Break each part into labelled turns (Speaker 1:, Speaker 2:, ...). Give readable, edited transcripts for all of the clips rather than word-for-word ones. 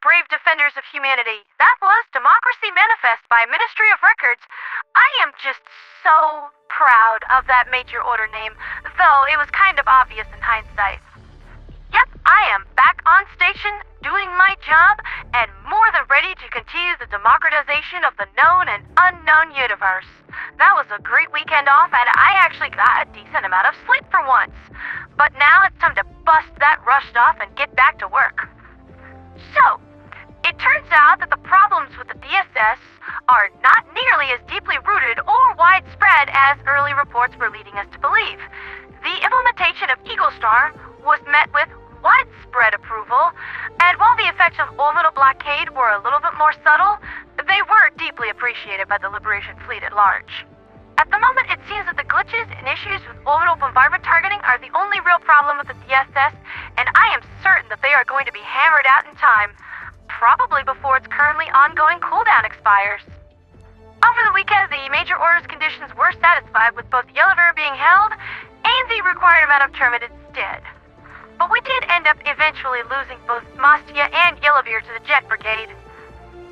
Speaker 1: Brave defenders of humanity. That was Democracy Manifest by Ministry of Records. I am just so proud of that major order name, though it was kind of obvious in hindsight. Yep, I am back on station, doing my job, and more than ready to continue the democratization of the known and unknown universe. That was a great weekend off, and I actually got a decent amount of sleep for once. But now it's time to bust that rust off and get back to work. So, it turns out that the problems with the DSS are not nearly as deeply rooted or widespread as early reports were leading us to believe. The implementation of EagleStar was met with widespread approval, and while the effects of orbital blockade were a little bit more subtle, they were deeply appreciated by the Liberation Fleet at large. At the moment, it seems that the glitches and issues with orbital bombardment targeting are the only real problem with the DSS, and I am certain that they are going to be hammered out in time, probably before its currently ongoing cooldown expires. Over the weekend, the major orders conditions were satisfied with both Yellowver being held and the required amount of termitids dead. But we did end up eventually losing both Mostia and Yellowver to the Jet Brigade.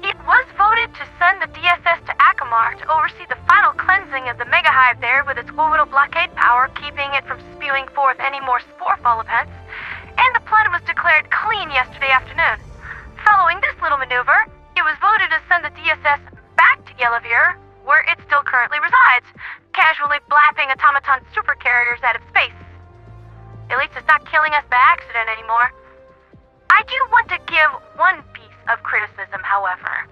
Speaker 1: It was voted to send the DSS to Akamar to oversee the final cleansing of the Mega Hive there with its orbital blockade power, keeping it from spewing forth any more Sporefall events, and the planet was declared clean yesterday afternoon. Following this little maneuver, it was voted to send the DSS back to Yellowver, where it still currently resides, casually blapping automaton supercarriers out of space. At least it's not killing us by accident anymore. I do want to give one piece of criticism, however.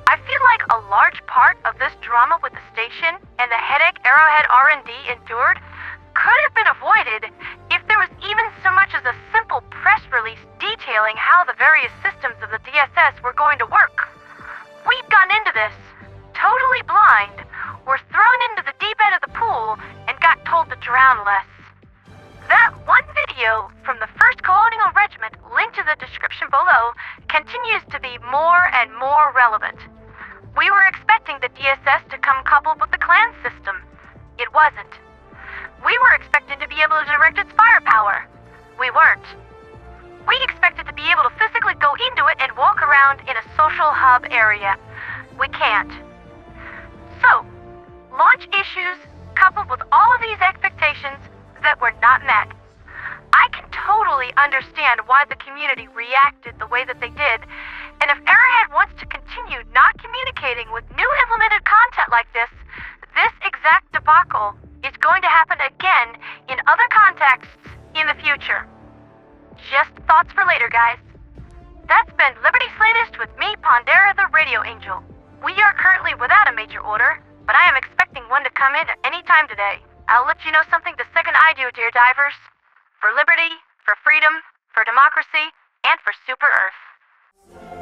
Speaker 1: I feel like a large part of this drama with the station and the headache Arrowhead R&D endured could have been avoided if there was even so much as a simple press release detailing how the various systems of the DSS were going to work. We'd gone into this totally blind, were thrown into the deep end of the pool, and got told to drown less. That one video from the 1st Colonial Regiment, linked to the description below, continues to be more and more relevant. We were expecting the DSS to come coupled with the clan system. It wasn't. We were expected to be able to direct its firepower. We weren't. We expected to be able to physically go into it and walk around in a social hub area. We can't. So, launch issues coupled with all of these expectations that were not met. I can totally understand why the community reacted the way that they did, and if Arrowhead wants to continue not communicating with new implemented content like this exact debacle is going to happen again in other contexts in the future. Just thoughts for later, guys. That's been Liberty's Latest with me, Pondera the Radio Angel. We are currently without a major order, but I am expecting one to come in at any time today. I'll let you know something the second I do, dear divers. For liberty, for freedom, for democracy, and for Super Earth.